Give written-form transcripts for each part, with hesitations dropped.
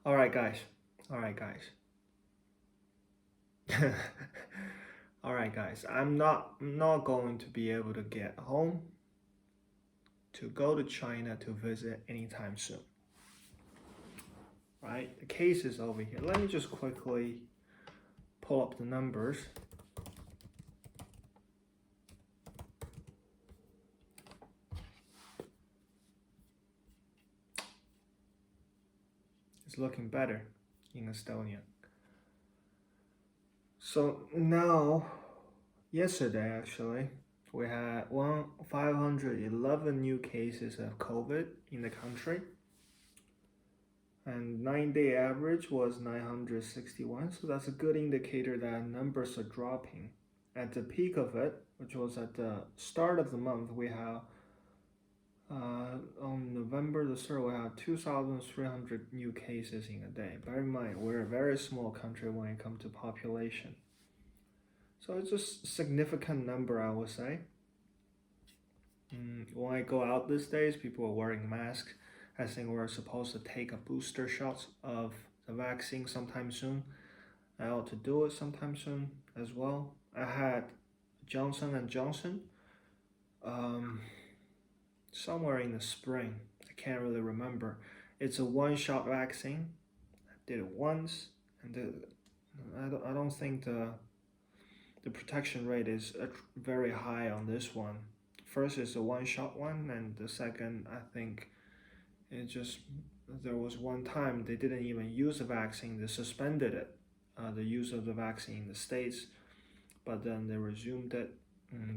All right, guys. All right, guys. All right, guys. I'm not going to be able to get home to go to China to visit anytime soon. Right? The case is over here. Let me just quickly pull up the numbers. It's looking better in Estonia. So now, yesterday actually, we had 511 new cases of COVID in the country, and 9-day average was 961. So that's a good indicator that numbers are dropping. At the peak of it, which was at the start of the month, we have on November the 3rd, we have 2,300 new cases in a day. Bear in mind, we're a very small country when it comes to population. So it's a significant number, I would say. When I go out these days, people are wearing masks. I think we're supposed to take a booster shot of the vaccine sometime soon. I ought to do it sometime soon as well. I had Johnson and Johnson somewhere in the spring. I can't really remember. It's a one-shot vaccine. I did it once, and I don't think the protection rate is very high on this one. First is the one-shot one, and the second, I think it just there was one time they didn't even use the vaccine. They suspended it, the use of the vaccine in the States, but then they resumed it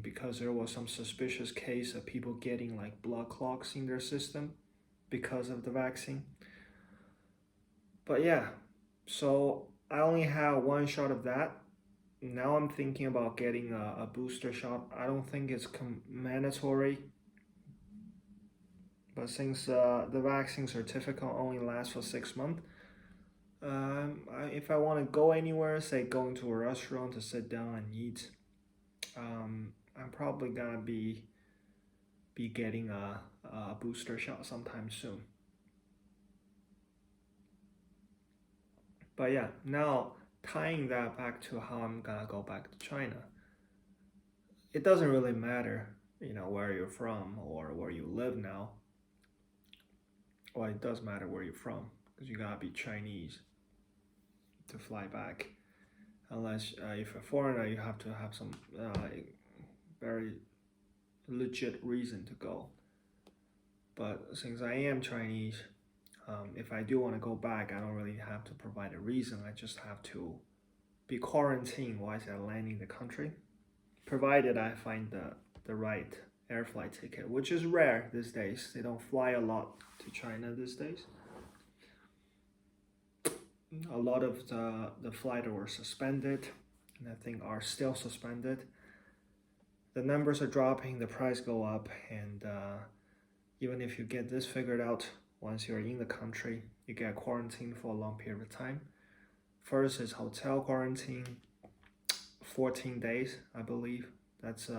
because there was some suspicious case of people getting like blood clots in their system because of the vaccine. But yeah, so I only have one shot of that. Now I'm thinking about getting a booster shot. I don't think it's mandatory, but since the vaccine certificate only lasts for 6 months, if I want to go anywhere, say going to a restaurant to sit down and eat, I'm probably gonna be getting a booster shot sometime soon. But yeah, now tying that back to how I'm gonna go back to China, it doesn't really matter, where you're from or where you live now. Well, it does matter where you're from because you gotta be Chinese to fly back. Unless if you're a foreigner, you have to have some very legit reason to go. But since I am Chinese, if I do want to go back, I don't really have to provide a reason. I just have to be quarantined while I landing the country, provided I find the right air flight ticket, which is rare these days. They don't fly a lot to China these days. A lot of the flights were suspended, and I think are still suspended. The numbers are dropping, the price go up, and even if you get this figured out, once you're in the country, you get quarantined for a long period of time. First is hotel quarantine, 14 days, I believe. That's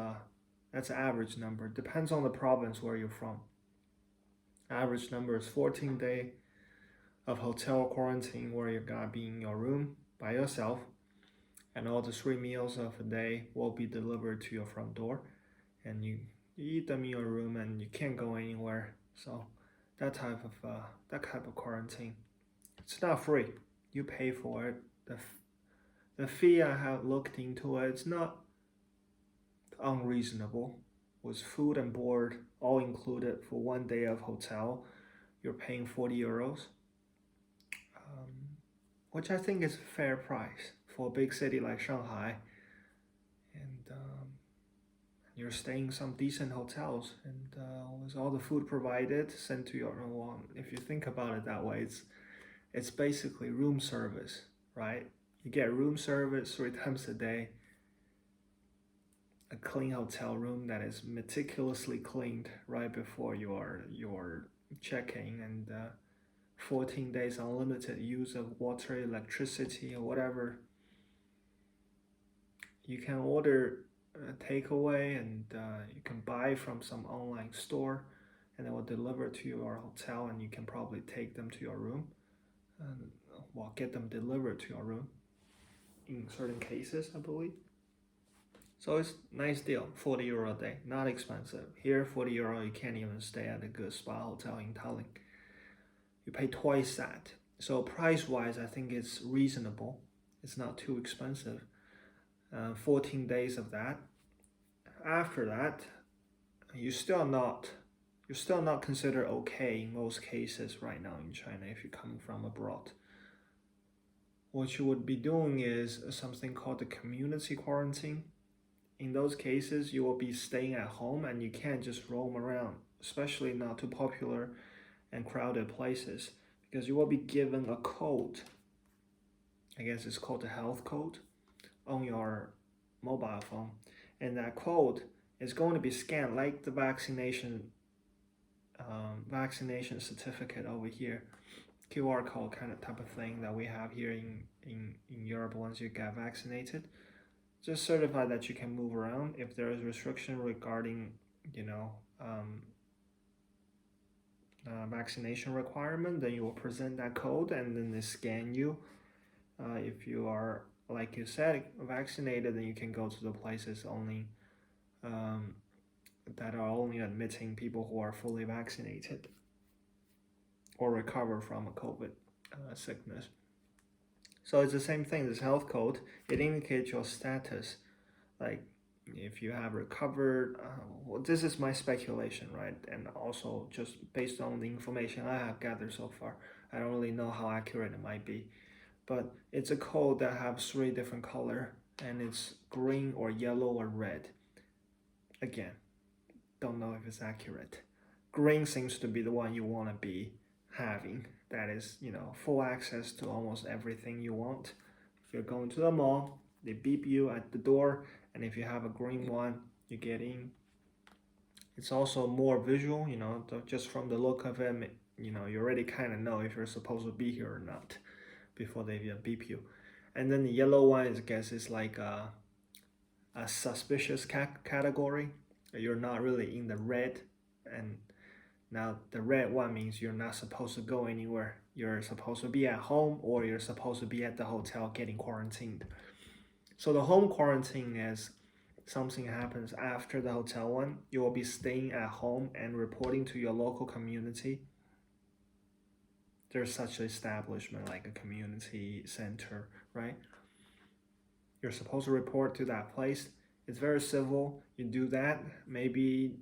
average number. Depends on the province where you're from. Average number is 14 day of hotel quarantine where you're gonna be in your room by yourself, and all the 3 meals of a day will be delivered to your front door, and you eat them in your room and you can't go anywhere. So that type of quarantine, it's not free. You pay for it. The fee I have looked into it, it's not unreasonable. With food and board all included for 1 day of hotel, you're paying 40 euros, which I think is a fair price for a big city like Shanghai. And you're staying in some decent hotels, and with all the food provided sent to your own. If you think about it that way, it's basically room service, right? You get room service 3 times a day, a clean hotel room that is meticulously cleaned right before your check-in, and 14 days unlimited use of water, electricity, or whatever. You can order a takeaway, and you can buy from some online store, and it will deliver to your hotel, and you can probably take them to your room. and get them delivered to your room in certain cases, I believe. So it's nice deal, 40 euro a day, not expensive. Here, 40 euro, you can't even stay at a good spa hotel in Tallinn. You pay twice that. So price-wise, I think it's reasonable. It's not too expensive. 14 days of that. After that, you're still not considered okay in most cases right now in China if you come from abroad. What you would be doing is something called the community quarantine. In those cases, you will be staying at home and you can't just roam around, especially not too popular and crowded places, because you will be given a code. I guess it's called the health code on your mobile phone, and that code is going to be scanned like the vaccination certificate over here, QR code kind of type of thing that we have here in Europe once you get vaccinated. Just certify that you can move around. If there is restriction regarding, vaccination requirement, then you will present that code and then they scan you. If you are, like you said, vaccinated, then you can go to the places only that are only admitting people who are fully vaccinated or recover from a COVID sickness. So it's the same thing, this health code, it indicates your status. Like if you have recovered, this is my speculation, right? And also just based on the information I have gathered so far, I don't really know how accurate it might be. But it's a code that has 3 different colors, and it's green or yellow or red. Again, don't know if it's accurate. Green seems to be the one you want to be having. That is, full access to almost everything you want. If you're going to the mall, they beep you at the door, and if you have a green one, you get in. It's also more visual, just from the look of it, you already kind of know if you're supposed to be here or not before they beep you. And then the yellow one, I guess, is like a suspicious category. You're not really in the red, and now the red one means you're not supposed to go anywhere. You're supposed to be at home, or you're supposed to be at the hotel getting quarantined. So the home quarantine is something happens after the hotel one. You will be staying at home and reporting to your local community. There's such an establishment like a community center, right? You're supposed to report to that place. It's very civil. You do that, maybe,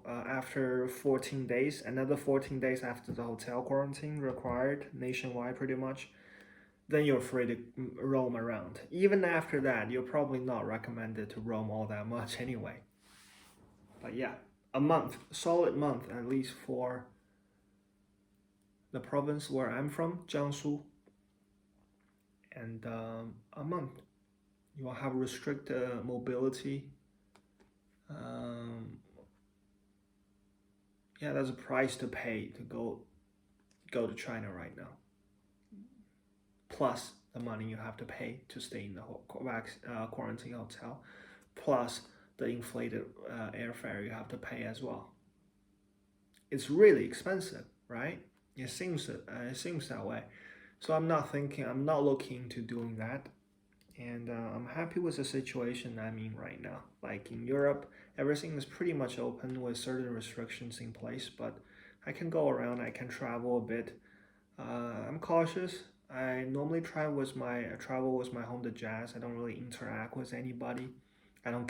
after 14 days, another 14 days after the hotel quarantine required nationwide pretty much, then you're free to roam around. Even after that, you're probably not recommended to roam all that much anyway. But yeah, a month, solid month at least for the province where I'm from, Jiangsu, and a month. You will have restricted mobility. Yeah, there's a price to pay to go to China right now. Plus the money you have to pay to stay in the quarantine hotel, plus the inflated airfare you have to pay as well. It's really expensive, right? It seems that way. So I'm not looking to doing that. And I'm happy with the situation I'm in right now. Like in Europe, everything is pretty much open with certain restrictions in place, but I can go around, I can travel a bit. I'm cautious. I normally travel with my Honda Jazz. I don't really interact with anybody. I don't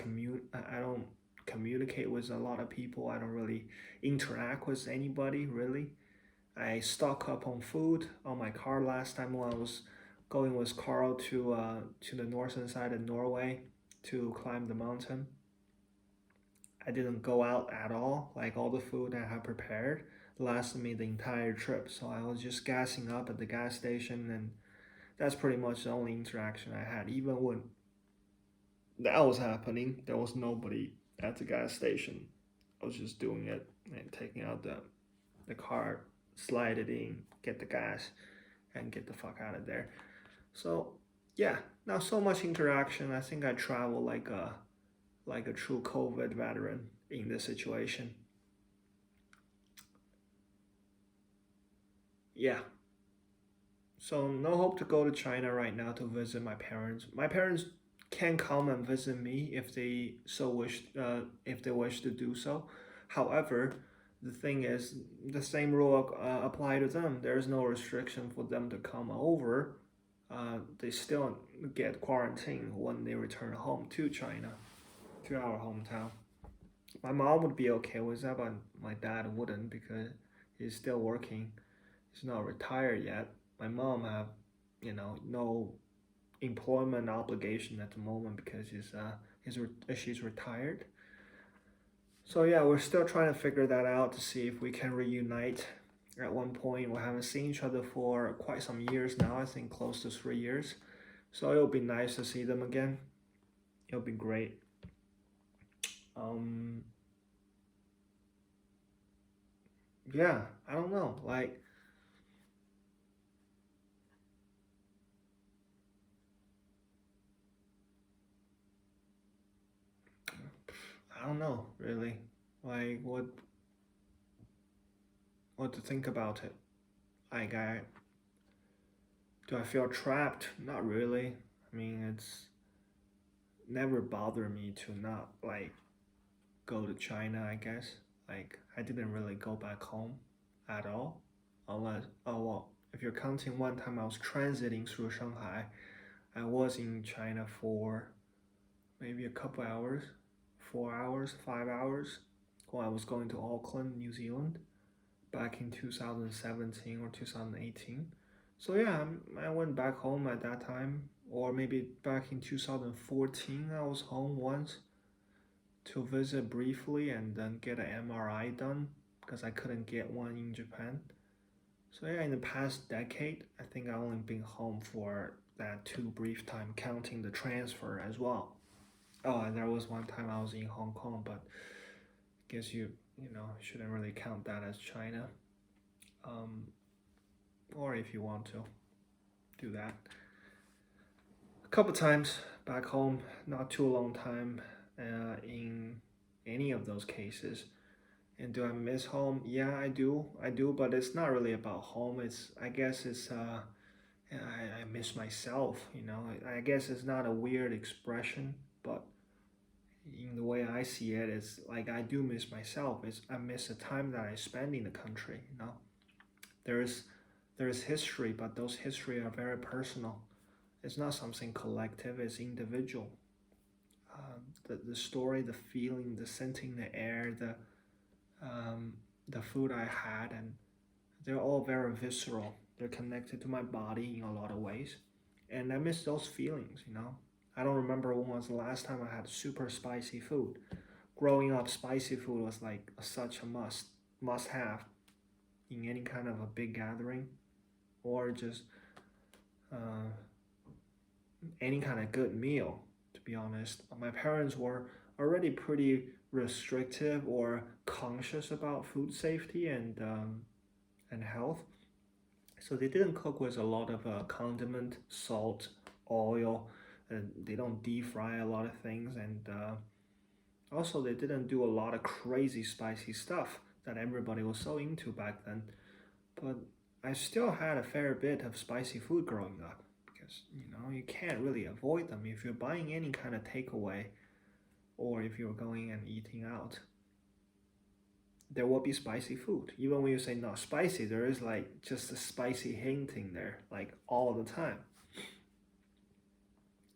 communicate with a lot of people. I don't really interact with anybody really. I stock up on food on my car last time when I was going with Carl to the northern side of Norway to climb the mountain. I didn't go out at all. Like all the food I had prepared lasted me the entire trip. So I was just gassing up at the gas station, and that's pretty much the only interaction I had. Even when that was happening, there was nobody at the gas station. I was just doing it and taking out the car, slide it in, get the gas, and get the fuck out of there. So yeah, not so much interaction. I think I travel like a true COVID veteran in this situation. Yeah, So no hope to go to China right now to visit my parents. My parents can come and visit me if they so wish, if they wish to do so. However, the thing is, the same rule apply to them. There is no restriction for them to come over. They still get quarantined when they return home to China, to our hometown. My mom would be okay with that, but my dad wouldn't because he's still working. He's not retired yet. My mom have, no employment obligation at the moment because she's retired. So yeah, we're still trying to figure that out to see if we can reunite at one point. We haven't seen each other for quite some years now. I think close to 3 years. So it'll be nice to see them again. It'll be great. Um, yeah, I don't know. Like, I don't know really. Like, what to think about it? Like, do I feel trapped? Not really. I mean, it's never bothered me to not like go to China, I guess. Like, I didn't really go back home at all. Unless, oh well, if you're counting one time I was transiting through Shanghai, I was in China for maybe a couple hours, 4 hours, 5 hours, when I was going to Auckland, New Zealand, back in 2017 or 2018. So yeah, I went back home at that time, or maybe back in 2014, I was home once to visit briefly and then get an MRI done because I couldn't get one in Japan. So yeah, in the past decade, I think I only been home for that two brief time, counting the transfer as well. Oh, and there was one time I was in Hong Kong, but I guess you shouldn't really count that as China. Um, or if you want to do that, a couple times back home, not too long time in any of those cases. And do I miss home? Yeah, I do, but it's not really about home. I guess it's I miss myself. I guess it's not a weird expression, but in the way I see it, it's like I do miss myself. I miss the time that I spend in the country. There's there's history, but those history are very personal. It's not something collective. It's individual. The story, the feeling, the scent in the air, the food I had, and they're all very visceral. They're connected to my body in a lot of ways, and I miss those feelings. I don't remember when was the last time I had super spicy food. Growing up, spicy food was like such a must have in any kind of a big gathering, or just uh, any kind of good meal. To be honest, my parents were already pretty restrictive or conscious about food safety and health. So they didn't cook with a lot of condiment, salt, oil, and they don't deep fry a lot of things. And also, they didn't do a lot of crazy spicy stuff that everybody was so into back then. But I still had a fair bit of spicy food growing up because you can't really avoid them if you're buying any kind of takeaway or if you're going and eating out. There will be spicy food. Even when you say not spicy, there is like just a spicy hint in there, like all the time.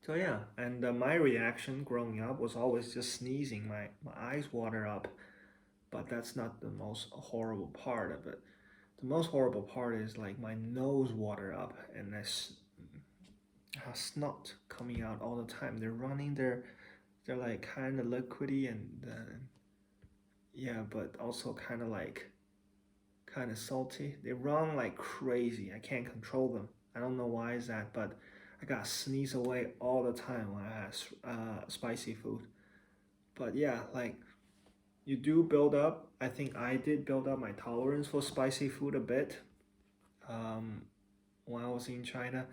So yeah, and my reaction growing up was always just sneezing. My eyes water up, but that's not the most horrible part of it. The most horrible part is like my nose water up and this snot coming out all the time. They're running. They're like kind of liquidy and yeah, but also kind of salty. They run like crazy. I can't control them. I don't know why is that, but I got sneeze away all the time when I had spicy food. But yeah, like you do build up. I think I did build up my tolerance for spicy food a bit um, when I was in China.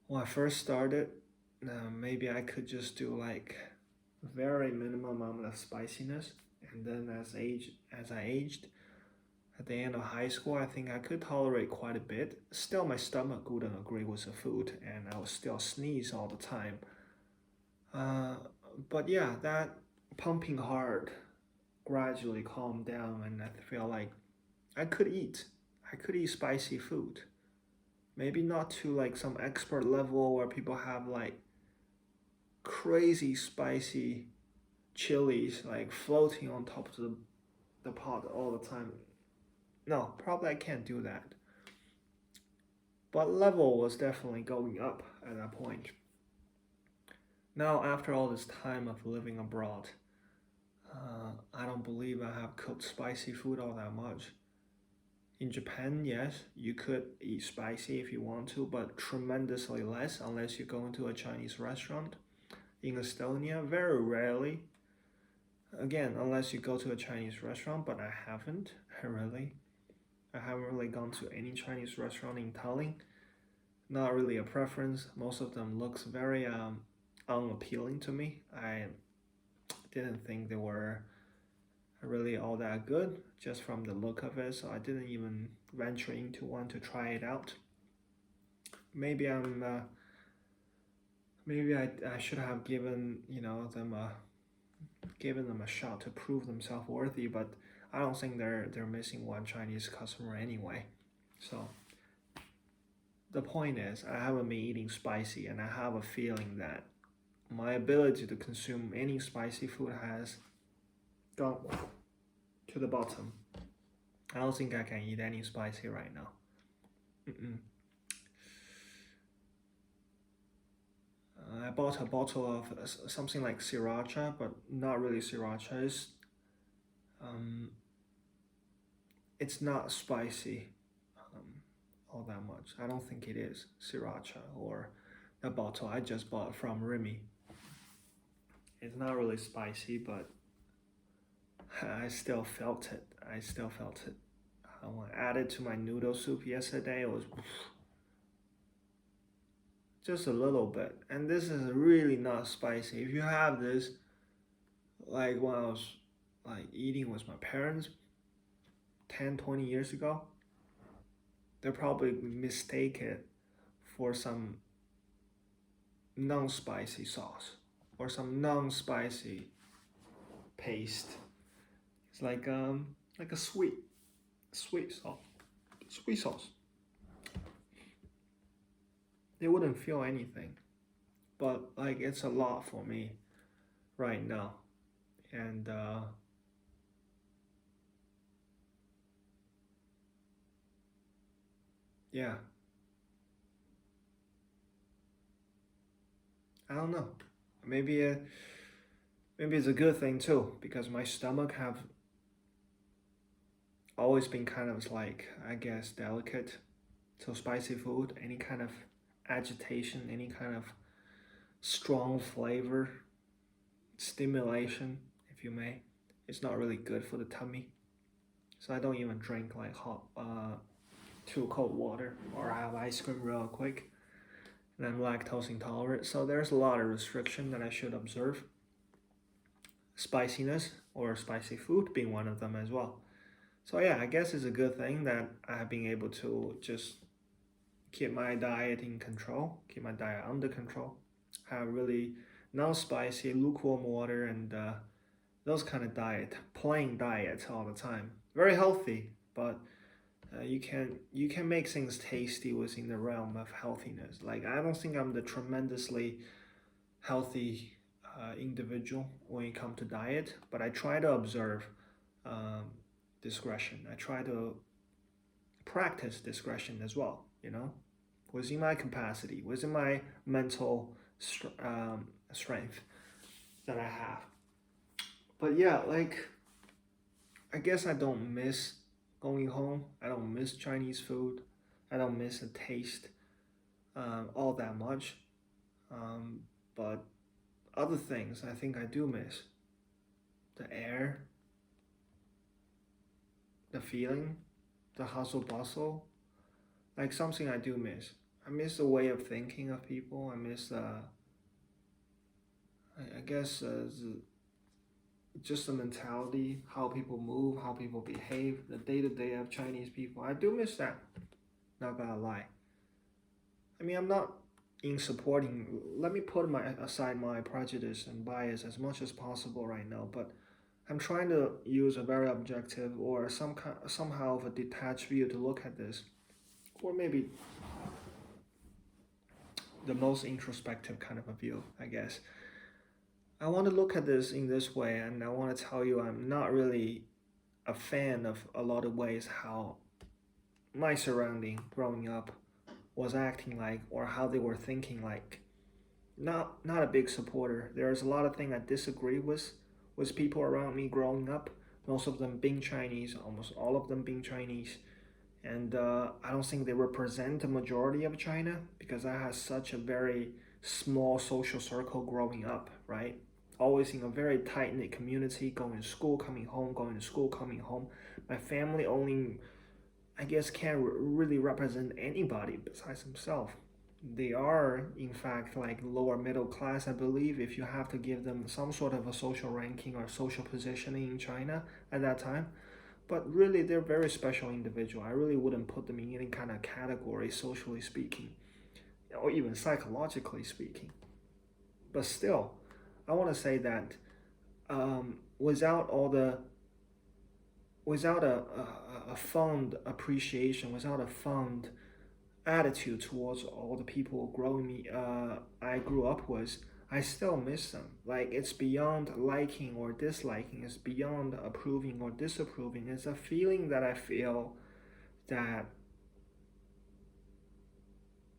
When I first started, maybe I could just do like very minimum amount of spiciness, and then as I aged, At the end of high school, I think I could tolerate quite a bit. Still, my stomach wouldn't agree with the food, and I would still sneeze all the time. Uh, but yeah, that pumping heart gradually calmed down, and I feel like I could eat. I could eat spicy food. Maybe not to like some expert level where people have like crazy spicy chilies like floating on top of the pot all the time. No, probably I can't do that. But level was definitely going up at that point. Now, after all this time of living abroad, I don't believe I have cooked spicy food all that much. In Japan, yes, you could eat spicy if you want to, but tremendously less unless you go into a Chinese restaurant. In Estonia, very rarely. Again, unless you go to a Chinese restaurant, but I haven't really. I haven't really gone to any Chinese restaurant in Tallinn. Not really a preference. Most of them looks very unappealing to me. I didn't think they were really all that good just from the look of it, so I didn't even venture into one to try it out. Maybe I should have given them a shot to prove themselves worthy, but I don't think they're missing one Chinese customer anyway. So the point is, I haven't been eating spicy, and I have a feeling that my ability to consume any spicy food has gone to the bottom. I don't think I can eat any spicy right now. I bought a bottle of something like Sriracha, but not really Sriracha. It's not spicy all that much. I don't think it is Sriracha or the bottle I just bought from Remy. It's not really spicy, but I still felt it. When I added to my noodle soup yesterday, it was just a little bit. And this is really not spicy. If you have this, like when I was like eating with my parents 10-20 years ago, they probably mistake it for some non-spicy sauce or some non-spicy paste. It's like a sweet sauce. They wouldn't feel anything, but like it's a lot for me right now, and yeah, I don't know. Maybe maybe it's a good thing too, because my stomach have always been kind of like, I guess, delicate. So spicy food, any kind of agitation, any kind of strong flavor, stimulation, if you may, it's not really good for the tummy. So I don't even drink like too cold water, or have ice cream real quick. And I'm lactose intolerant, so there's a lot of restriction that I should observe. Spiciness or spicy food being one of them as well. So yeah, I guess it's a good thing that I have been able to just keep my diet in control, keep my diet under control, have really non-spicy, lukewarm water, and those kind of plain diet all the time. Very healthy, but you can make things tasty within the realm of healthiness. Like I don't think I'm the tremendously healthy individual when it comes to diet, but I try to observe discretion. I try to practice discretion as well, within my capacity, within my mental strength that I have. But yeah, like, I guess I don't miss going home. I don't miss Chinese food. I don't miss the taste all that much. But other things I think I do miss. The air, the feeling, the hustle bustle, like something I do miss. I miss the way of thinking of people. I miss I guess just the mentality, how people move, how people behave, the day to day of Chinese people. I do miss that. Not gonna lie. I mean, I'm not in supporting. Let me put aside my prejudice and bias as much as possible right now. But I'm trying to use a very objective or somehow of a detached view to look at this, or maybe the most introspective kind of a view, I guess. I want to look at this in this way, and I want to tell you I'm not really a fan of a lot of ways how my surrounding growing up was acting like or how they were thinking like. Not a big supporter. There's a lot of things I disagree with people around me growing up. Most of them being Chinese, almost all of them being Chinese, and I don't think they represent the majority of China because I had such a very small social circle growing up, right? Always in a very tight knit community, going to school, coming home, going to school, coming home. My family only, I guess, can't really represent anybody besides himself. They are, in fact, like lower middle class, I believe, if you have to give them some sort of a social ranking or social positioning in China at that time. But really, they're very special individual. I really wouldn't put them in any kind of category, socially speaking, or even psychologically speaking. But still, I want to say that without all the without a fond appreciation, without a fond attitude towards all the people growing me I grew up with, I still miss them. Like it's beyond liking or disliking, it's beyond approving or disapproving. It's a feeling that I feel that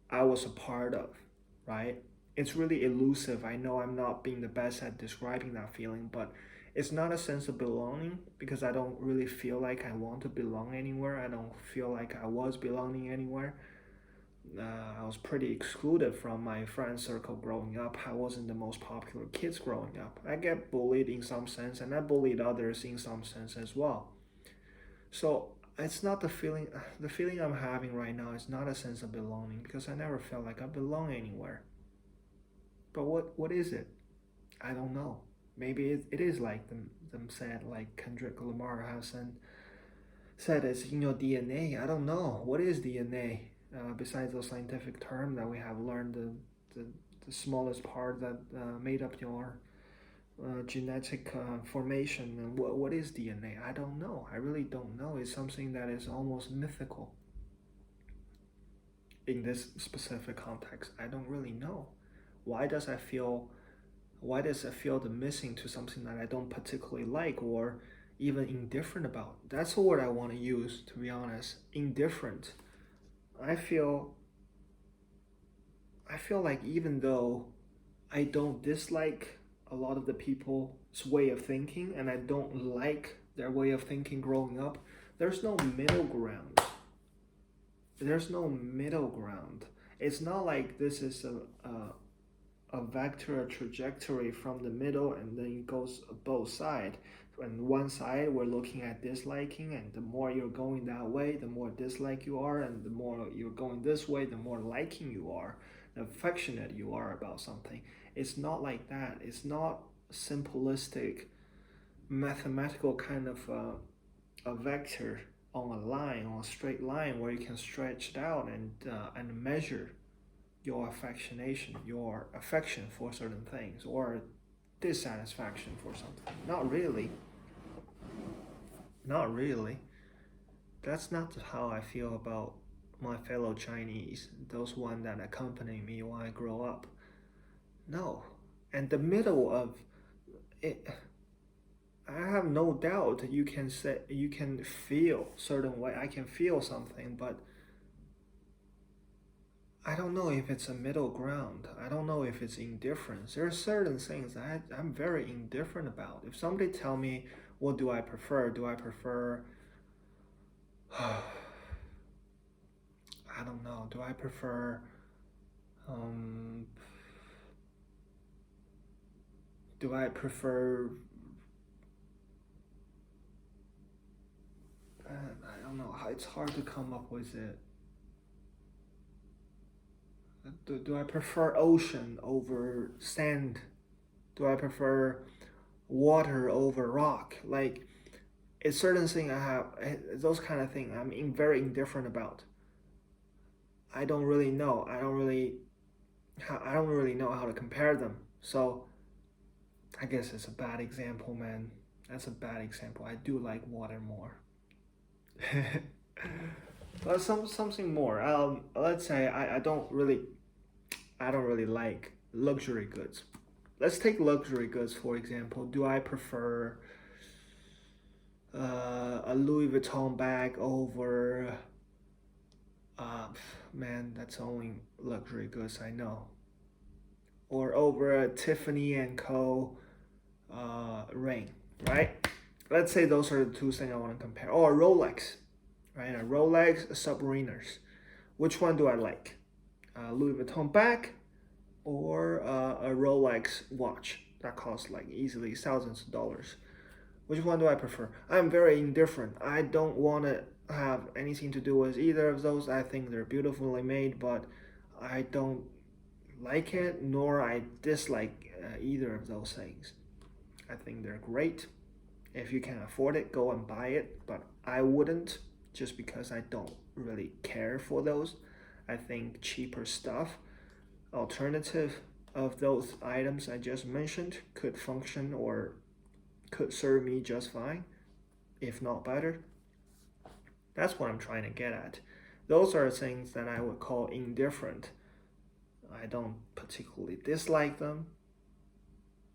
I was a part of, right? It's really elusive. I know I'm not being the best at describing that feeling, but it's not a sense of belonging because I don't really feel like I want to belong anywhere. I don't feel like I was belonging anywhere. I was pretty excluded from my friend circle growing up. I wasn't the most popular kids growing up. I get bullied in some sense, and I bullied others in some sense as well. So it's not the feeling. The feeling I'm having right now is not a sense of belonging because I never felt like I belong anywhere. But what is it? I don't know. Maybe it is like them said, like Kendrick Lamar has said it's in your DNA. I don't know. What is DNA? Besides the scientific term that we have learned, the, the smallest part that made up your genetic formation. And what is DNA? I don't know. I really don't know. It's something that is almost mythical in this specific context. I don't really know. Why does I feel? Why does I feel the missing to something that I don't particularly like or even indifferent about? That's the word I want to use. To be honest, indifferent. I feel I feel like even though I don't dislike a lot of the people's way of thinking and I don't like their way of thinking growing up, there's no middle ground. There's no middle ground. It's not like this is a vector, a trajectory from the middle and then it goes both sides. On one side, we're looking at disliking, and the more you're going that way, the more dislike you are, and the more you're going this way, the more liking you are, the affectionate you are about something. It's not like that. It's not simplistic, mathematical kind of a vector on a line, on a straight line, where you can stretch it out and measure your affectionation, your affection for certain things, or dissatisfaction for something. Not really. Not really. That's not how I feel about my fellow Chinese, those one that accompany me when I grow up. No. And the middle of it, I have no doubt you can say you can feel certain way. I can feel something, but I don't know if it's a middle ground. I don't know if it's indifference. There are certain things I'm very indifferent about. If somebody tell me what do I prefer, I don't know. Do I prefer um do I prefer I don't know. It's hard to come up with it. Do I prefer ocean over sand? Do I prefer water over rock. Like it's certain thing I have those kind of thing very indifferent about. I don't really know. I don't really know how to compare them. So I guess it's a bad example, man. That's a bad example. I do like water more. But something more. Let's say I don't really like luxury goods. Let's take luxury goods for example. Do I prefer a Louis Vuitton bag over man, that's only luxury goods I know. Or over a Tiffany and Co. Ring, right? Let's say those are the two things I want to compare. Or a Rolex, right? A Rolex, a Submariners. Which one do I like? A Louis Vuitton bag or a Rolex watch that costs like easily thousands of dollars? Which one do I prefer? I'm very indifferent. I don't want to have anything to do with either of those. I think they're beautifully made, but I don't like it, nor I dislike either of those things. I think they're great. If you can afford it, go and buy it, but I wouldn't just because I don't really care for those. I think cheaper stuff, alternative of those items I just mentioned, could function or could serve me just fine, if not better. That's what I'm trying to get at. Those are things that I would call indifferent. I don't particularly dislike them,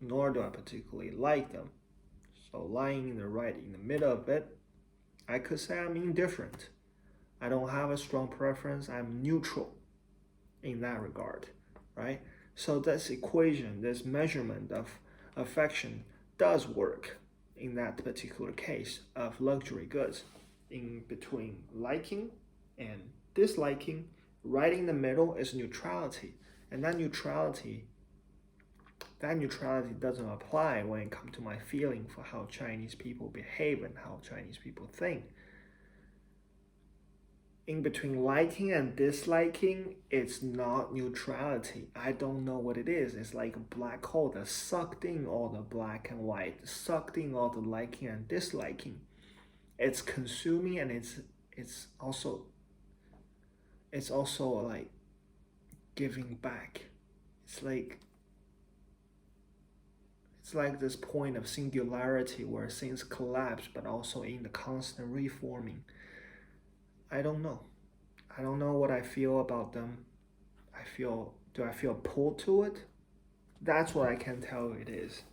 nor do I particularly like them. So lying in the middle of it, I could say I'm indifferent. I don't have a strong preference. I'm neutral in that regard, right? So this equation, this measurement of affection does work in that particular case of luxury goods. In between liking and disliking, right in the middle is neutrality. And that neutrality doesn't apply when it comes to my feeling for how Chinese people behave and how Chinese people think. In between liking and disliking, it's not neutrality. I don't know what it is. It's like a black hole that sucked in all the black and white, sucked in all the liking and disliking. It's consuming and it's also like giving back. It's like this point of singularity where things collapse but also in the constant reforming. I don't know. I don't know what I feel about them. Do I feel pulled to it? That's what I can tell it is.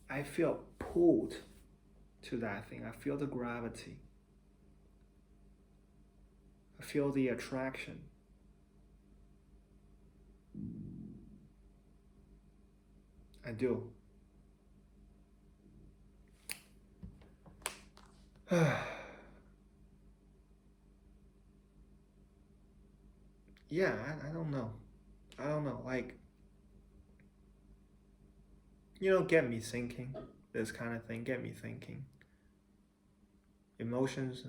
I feel pulled to that thing. I feel the gravity. I feel the attraction. I do. Yeah, I don't know. I don't know. Like, get me thinking. This kind of thing get me thinking. Emotions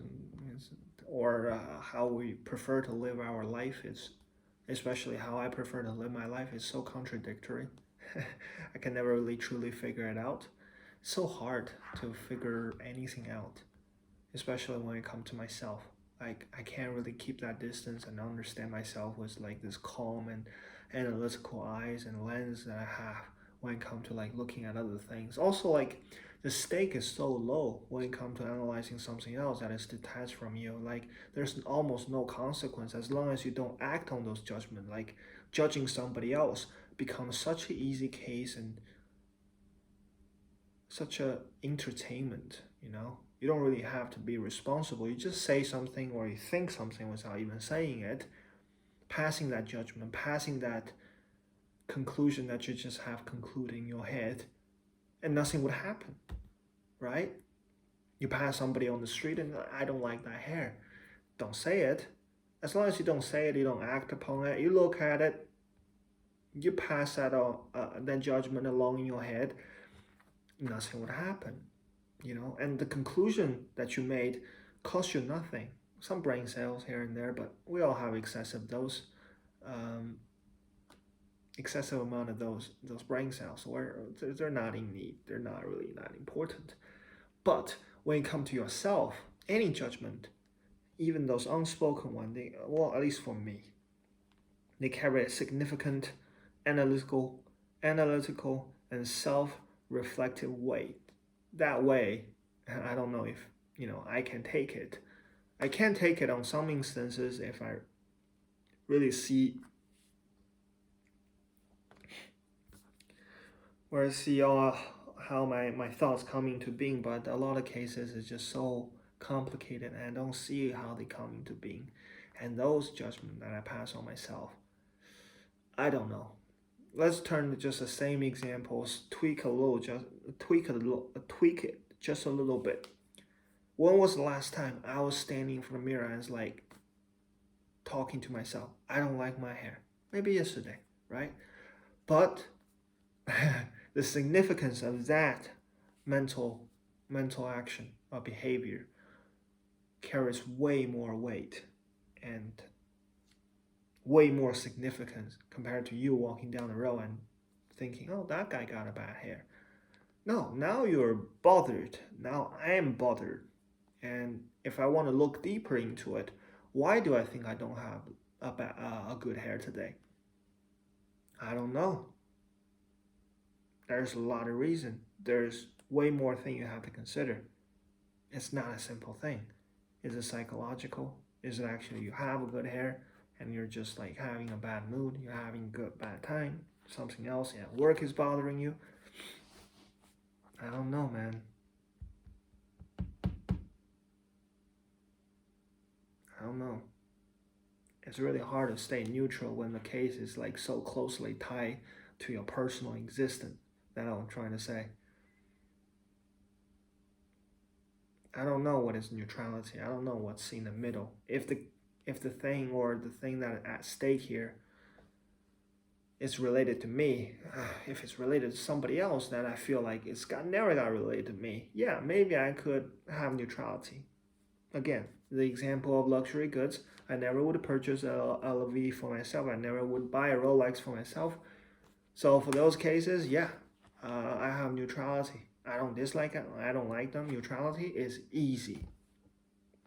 or how we prefer to live our life is, especially how I prefer to live my life, is so contradictory. I can never really truly figure it out. It's so hard to figure anything out, especially when it comes to myself. Like I can't really keep that distance and understand myself with like this calm and analytical eyes and lens that I have when it comes to like looking at other things. Also, like the stake is so low when it comes to analyzing something else that is detached from you. Like there's almost no consequence as long as you don't act on those judgments. Like judging somebody else becomes such an easy case and such a entertainment, You don't really have to be responsible. You just say something or you think something without even saying it, passing that judgment, passing that conclusion that you just have concluded in your head, and nothing would happen, right? You pass somebody on the street and I don't like that hair. Don't say it. As long as you don't say it, you don't act upon it, you look at it, you pass that judgment along in your head, nothing would happen, and the conclusion that you made cost you nothing. Some brain cells here and there, but we all have excessive dose. excessive amount of those brain cells, where they're not in need. They're not really that important. But when it comes to yourself, any judgment, even those unspoken ones, well, at least for me, they carry a significant analytical, analytical and self-reflective weight. That way, I don't know if I can take it. I can take it on some instances if I really see how my thoughts come into being, but a lot of cases it's just so complicated and I don't see how they come into being. And those judgments that I pass on myself, I don't know. Let's turn to just the same examples, tweak it just a little bit. When was the last time I was standing in front of the mirror and was like talking to myself, I don't like my hair? Maybe yesterday, right? But the significance of that mental action or behavior carries way more weight and way more significance compared to you walking down the road and thinking, oh, that guy got a bad hair. No, now you're bothered. Now I am bothered. And if I want to look deeper into it, why do I think I don't have a good hair today? I don't know. There's a lot of reason. There's way more thing you have to consider. It's not a simple thing. Is it psychological? Is it actually you have a good hair and you're just like having a bad mood, you're having a bad time, something else, work is bothering you? I don't know, man. I don't know. It's really hard to stay neutral when the case is like so closely tied to your personal existence. That's what I'm trying to say. I don't know what is neutrality. I don't know what's in the middle. If the thing or the thing that at stake here is related to me, if it's related to somebody else that I feel like never got related to me, yeah, maybe I could have neutrality. Again, the example of luxury goods, I never would purchase a LV for myself. I never would buy a Rolex for myself. So for those cases, yeah, I have neutrality. I don't dislike it. I don't like them. Neutrality is easy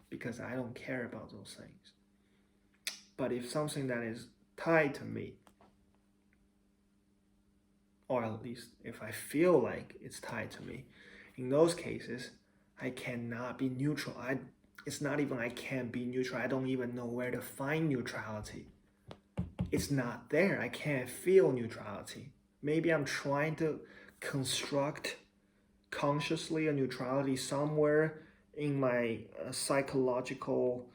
because I don't care about those things. But if something that is tied to me, or at least if I feel like it's tied to me, in those cases, I cannot be neutral. It's not even I can't be neutral. I don't even know where to find neutrality. It's not there. I can't feel neutrality. Maybe I'm trying to construct consciously a neutrality somewhere in my psychological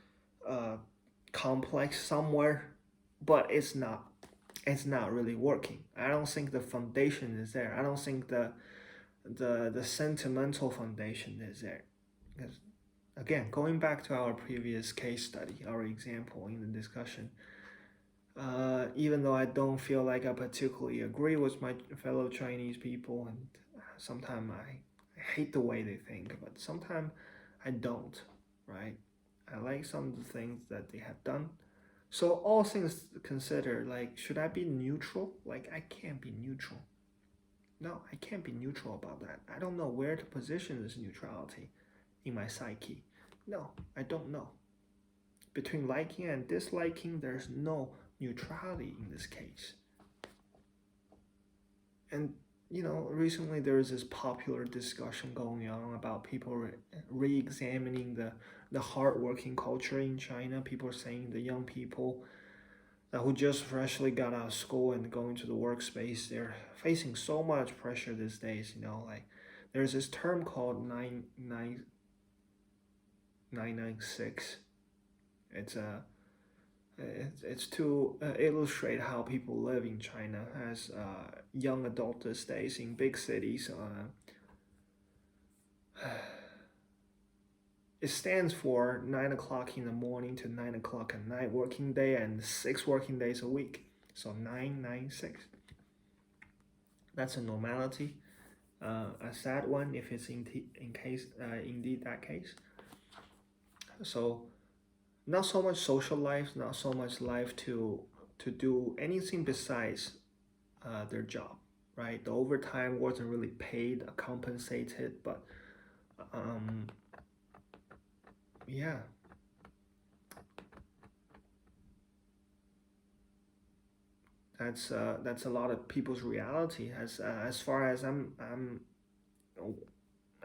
complex somewhere, but it's not really working. I don't think the foundation is there. I don't think the sentimental foundation is there. Because again, going back to our previous case study, our example in the discussion, even though I don't feel like I particularly agree with my fellow Chinese people, and sometimes I hate the way they think, but sometimes I don't, right? I like some of the things that they have done. So all things considered, like, should I be neutral? Like, I can't be neutral. No, I can't be neutral about that. I don't know where to position this neutrality in my psyche. No, I don't know. Between liking and disliking, there's no neutrality in this case. And recently there is this popular discussion going on about people re-examining the hard-working culture in China. People are saying the young people who just freshly got out of school and going to the workspace, they're facing so much pressure these days. Like there's this term called 996. It's to illustrate how people live in China as young adult these days in big cities. It stands for 9 o'clock in the morning to 9 o'clock at night working day and 6 working days a week. So 996. That's a normality. A sad one if it's indeed that case. So not so much social life, not so much life to do anything besides their job, right? The overtime wasn't really paid, compensated, but um, yeah, that's a lot of people's reality. As far as I'm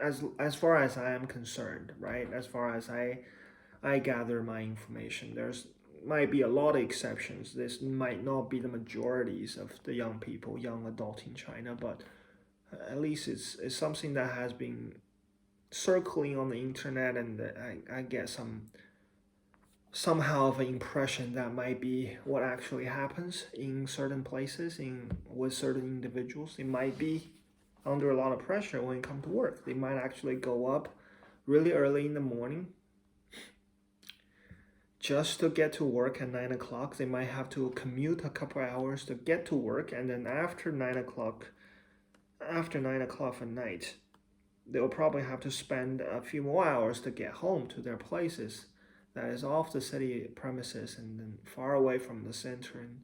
as far as I am concerned, right? As far as I gather my information, there's might be a lot of exceptions. This might not be the majorities of the young people, young adult in China, but at least it's something that has been circling on the internet, and I get somehow of an impression that might be what actually happens in certain places in with certain individuals. It might be under a lot of pressure when it comes to work. They might actually go up really early in the morning just to get to work at 9 o'clock. They might have to commute a couple hours to get to work, and then after 9 o'clock at night, they'll probably have to spend a few more hours to get home to their places that is off the city premises and then far away from the center and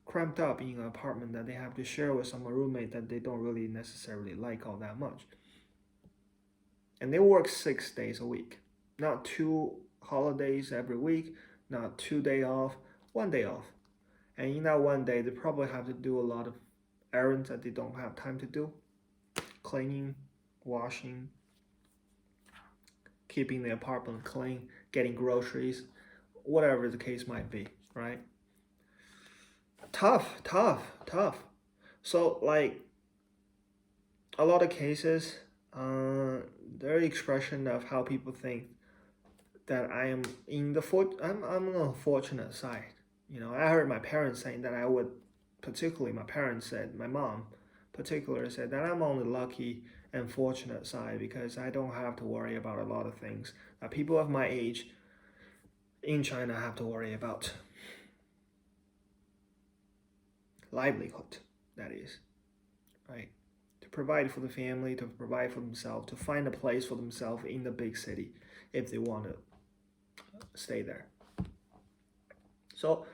cramped up in an apartment that they have to share with some roommate that they don't really necessarily like all that much. And they work 6 days a week, not 2 holidays every week, not 2 days off, 1 day off. And in that 1 day, they probably have to do a lot of errands that they don't have time to do, cleaning, washing, keeping the apartment clean, getting groceries, whatever the case might be, right? Tough, tough, tough. So like a lot of cases, there are expression of how people think that I am I'm on the fortunate side. You know, I heard my parents saying that I would, particularly my parents said, my mom particularly said that I'm on the lucky and fortunate side because I don't have to worry about a lot of things that people of my age in China have to worry about. Livelihood, that is, right? To provide for the family, to provide for themselves, to find a place for themselves in the big city if they want to stay there. So,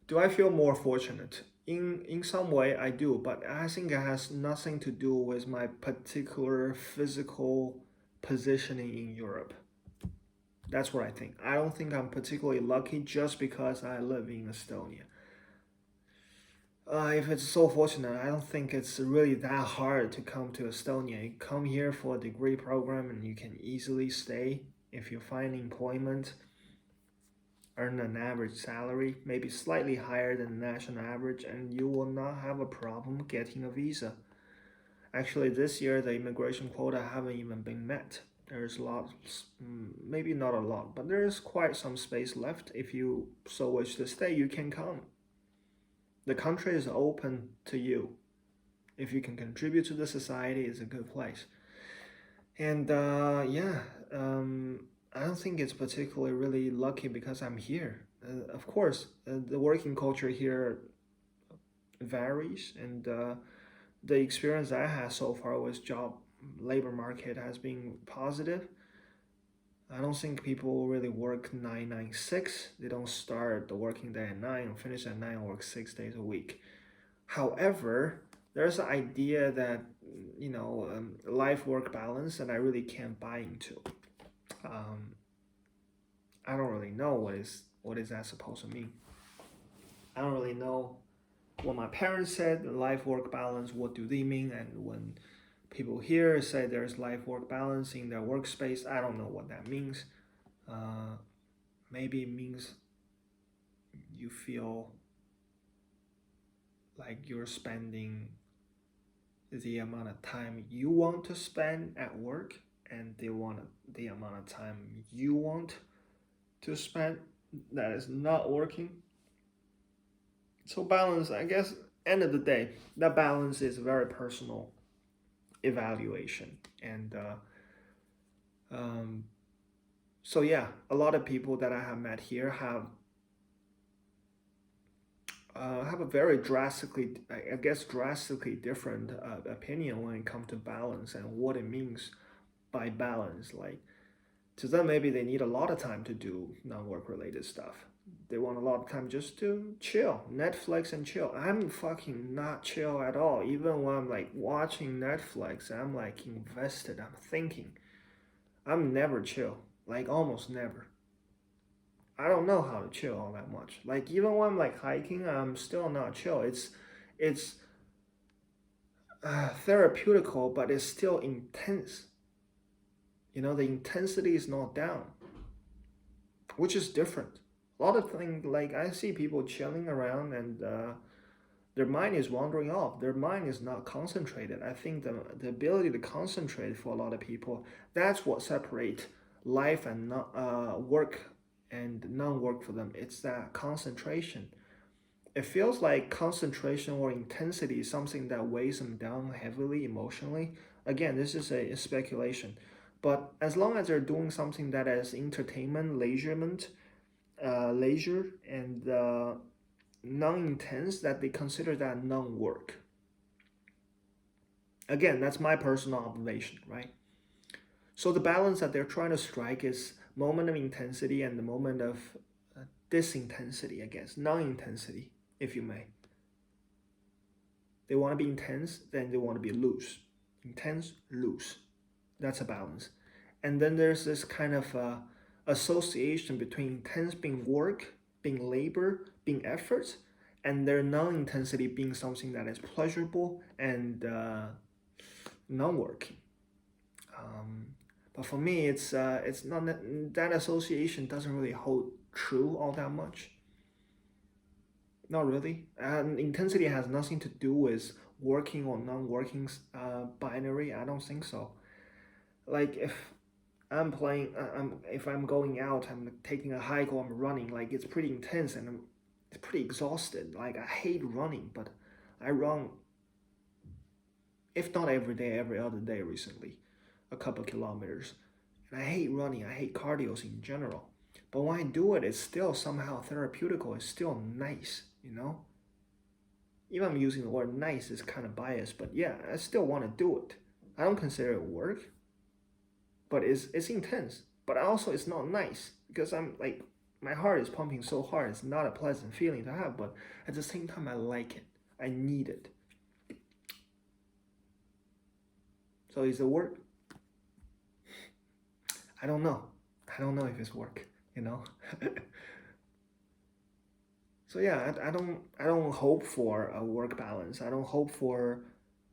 do I feel more fortunate? In some way, I do, but I think it has nothing to do with my particular physical positioning in Europe. That's what I think. I don't think I'm particularly lucky just because I live in Estonia. If it's so fortunate, I don't think it's really that hard to come to Estonia. You come here for a degree program and you can easily stay if you find employment, earn an average salary, maybe slightly higher than the national average, and you will not have a problem getting a visa. Actually, this year the immigration quota haven't even been met. There's lots, maybe not a lot, but there's quite some space left. If you so wish to stay, you can come. The country is open to you. If you can contribute to the society, it's a good place. And I don't think it's particularly really lucky because I'm here. Of course, the working culture here varies, and the experience I had so far with job labor market has been positive. I don't think people really work 996. They don't start the working day at 9 and finish at 9 and work 6 days a week. However, there's an idea that, life-work balance that I really can't buy into. I don't really know what is that supposed to mean. I don't really know what my parents said, life-work balance, what do they mean? And when people here say there's life-work balance in their workspace, I don't know what that means. Maybe it means you feel like you're spending the amount of time you want to spend at work and the amount of time you want to spend that is not working. So balance, I guess, end of the day, that balance is a very personal evaluation. And so yeah, a lot of people that I have met here have a very drastically different opinion when it comes to balance and what it means by balance. Like, to them, maybe they need a lot of time to do non-work related stuff. They want a lot of time just to chill, Netflix and chill. I'm fucking not chill at all. Even when I'm like watching Netflix, I'm like invested, I'm thinking. I'm never chill, like almost never. I don't know how to chill all that much. Like even when I'm like hiking, I'm still not chill. It's therapeutical, but it's still intense. You know, the intensity is not down, which is different. A lot of things, like I see people chilling around and their mind is wandering off. Their mind is not concentrated. I think the ability to concentrate for a lot of people, that's what separates life and work and non-work for them. It's that concentration. It feels like concentration or intensity is something that weighs them down heavily emotionally. Again, this is a speculation. But as long as they're doing something that is entertainment, leisure, and non-intense, that they consider that non-work. Again, that's my personal observation, right? So the balance that they're trying to strike is moment of intensity and the moment of disintensity, I guess, non-intensity, if you may. They want to be intense, then they want to be loose. Intense, loose. That's a balance. And then there's this kind of association between intense being work, being labor, being effort, and their non-intensity being something that is pleasurable and non-working. But for me, it's not that association doesn't really hold true all that much. Not really. And intensity has nothing to do with working or non-working binary. I don't think so. Like if I'm playing, if I'm going out, I'm taking a hike or I'm running, like it's pretty intense and it's pretty exhausted. Like I hate running, but I run, if not every day, every other day recently, a couple kilometers. And I hate running, I hate cardios in general. But when I do it, it's still somehow therapeutical, it's still nice, you know? Even I'm using the word nice is kind of biased, but yeah, I still want to do it. I don't consider it work, but it's intense. But also it's not nice because I'm like my heart is pumping so hard. It's not a pleasant feeling to have, but at the same time I like it. I need it. So is it work? I don't know. I don't know if it's work, you know? So yeah, I don't hope for a work balance. I don't hope for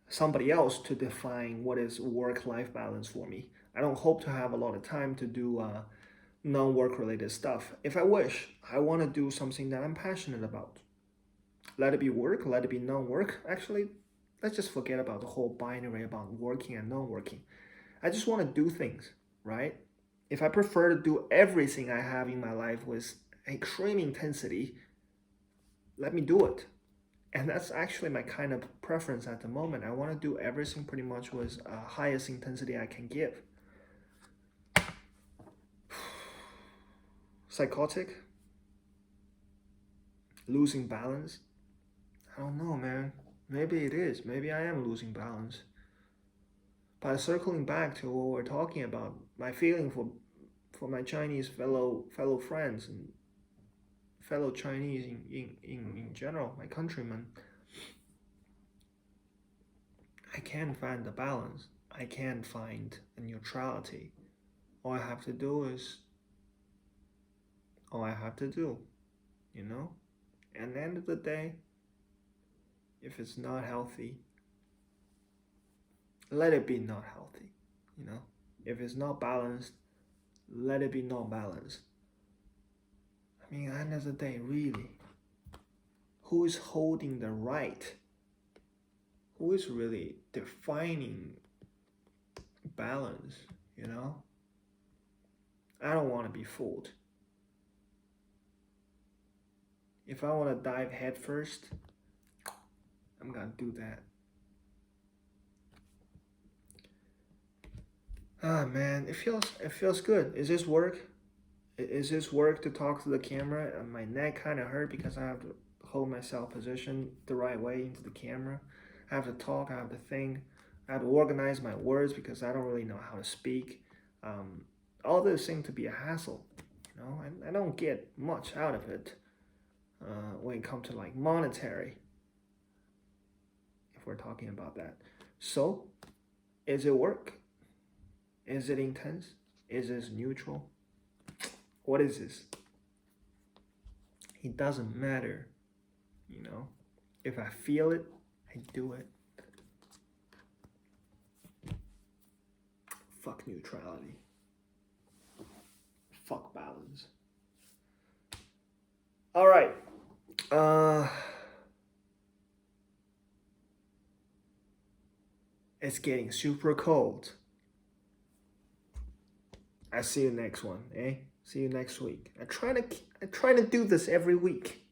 somebody else to define what is work-life balance for me. I don't hope to have a lot of time to do non-work related stuff. If I wish, I want to do something that I'm passionate about. Let it be work, let it be non-work. Actually, let's just forget about the whole binary about working and non-working. I just want to do things, right? If I prefer to do everything I have in my life with extreme intensity, let me do it. And that's actually my kind of preference at the moment. I want to do everything pretty much with highest intensity I can give. Psychotic? Losing balance? I don't know, man. Maybe it is. Maybe I am losing balance. But circling back to what we're talking about, my feeling for my Chinese fellow friends and fellow Chinese in general, my countrymen, I can't find the balance. I can't find a neutrality. All I have to do is all I have to do, you know? And at the end of the day, if it's not healthy, let it be not healthy, you know? If it's not balanced, let it be not balanced. I mean, at the end of the day, really, who is holding the right? Who is really defining balance, you know? I don't want to be fooled. If I want to dive headfirst, I'm gonna do that. Ah man, it feels good. Is this work? Is this work to talk to the camera? And my neck kind of hurt because I have to hold myself positioned the right way into the camera. I have to talk. I have to think. I have to organize my words because I don't really know how to speak. All this seems to be a hassle, you know, I don't get much out of it when it comes to like monetary, if we're talking about that. So, is it work? Is it intense? Is it neutral? What is this? It doesn't matter, you know. If I feel it, I do it. Fuck neutrality. Fuck balance. All right. It's getting super cold. I see you next one, eh? See you next week. I try to do this every week.